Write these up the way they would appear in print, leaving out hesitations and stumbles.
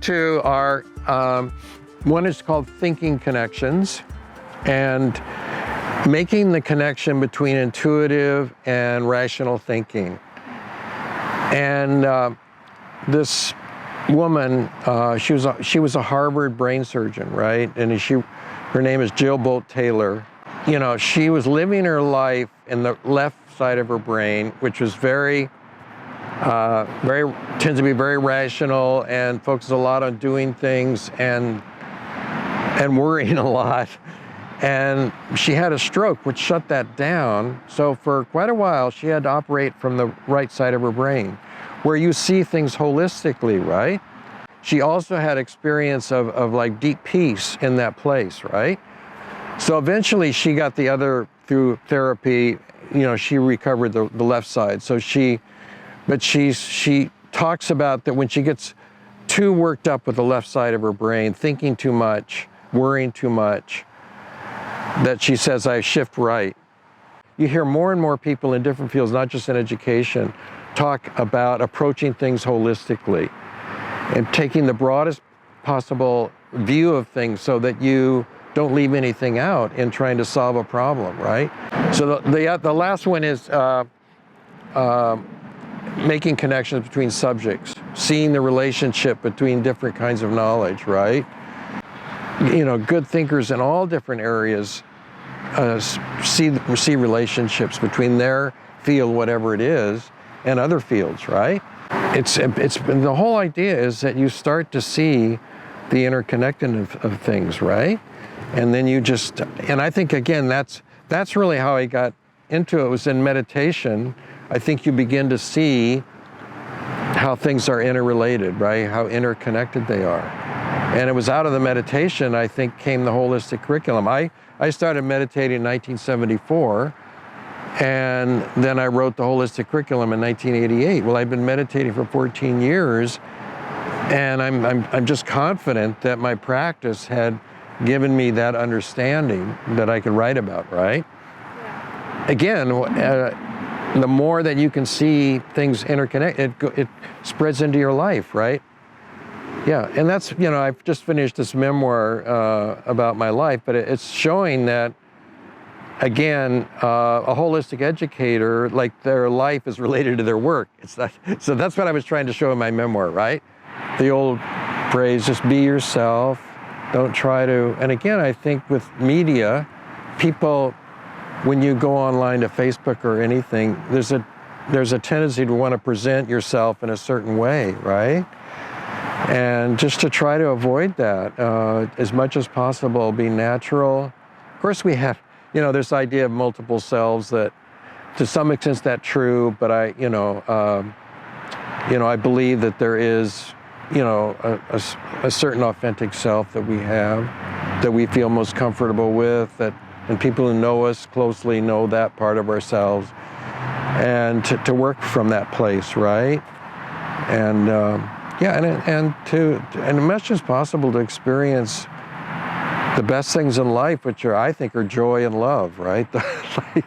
Two are, one is called thinking connections, and making the connection between intuitive and rational thinking. And this woman, she was a Harvard brain surgeon, right? And her name is Jill Bolt Taylor. You know, she was living her life in the left side of her brain, which was tends to be very rational and focuses a lot on doing things and worrying a lot. And she had a stroke, which shut that down. So for quite a while, she had to operate from the right side of her brain, where you see things holistically, right? She also had experience of like deep peace in that place, right? So eventually she got the other through therapy. You know, she recovered the left side. So she talks about that when she gets too worked up with the left side of her brain, thinking too much, worrying too much, that she says, I shift right. You hear more and more people in different fields, not just in education, talk about approaching things holistically and taking the broadest possible view of things so that you don't leave anything out in trying to solve a problem, right? So the last one is making connections between subjects, seeing the relationship between different kinds of knowledge, right? You know, good thinkers in all different areas see relationships between their field, whatever it is, and other fields, right? The whole idea is that you start to see the interconnectedness of things, right? And then and I think again, that's really how I got into it, was in meditation. I think you begin to see how things are interrelated, right? How interconnected they are. And it was out of the meditation, I think, came the holistic curriculum. I started meditating in 1974, and then I wrote the holistic curriculum in 1988. Well, I've been meditating for 14 years, and I'm just confident that my practice had given me that understanding that I could write about, right? Yeah. Again, the more that you can see things interconnect, it spreads into your life, right? Yeah, and that's, you know, I've just finished this memoir about my life, but it's showing that, again, a holistic educator, like their life is related to their work. So that's what I was trying to show in my memoir, right? The old phrase, just be yourself, don't try to, and again, I think with media, people, when you go online to Facebook or anything, there's a tendency to want to present yourself in a certain way, right? And just to try to avoid that as much as possible, be natural. Of course, we have, you know, this idea of multiple selves that, to some extent, that's true. But I believe that there is, you know, a certain authentic self that we have, that we feel most comfortable with, and people who know us closely know that part of ourselves, and to work from that place, right? And and as much as possible to experience the best things in life, which I think are joy and love, right? Like,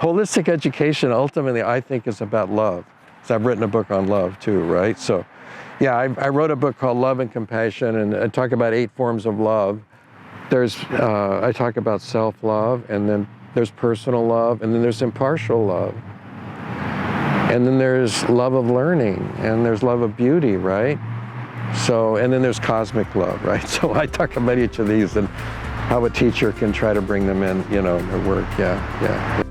holistic education ultimately, I think, is about love. So I've written a book on love too, right? So yeah, I wrote a book called Love and Compassion, and I talk about 8 forms of love. I talk about self-love, and then there's personal love, and then there's impartial love. And then there's love of learning, and there's love of beauty, right? So, and then there's cosmic love, right? So I talk about each of these and how a teacher can try to bring them in, you know, to work, yeah.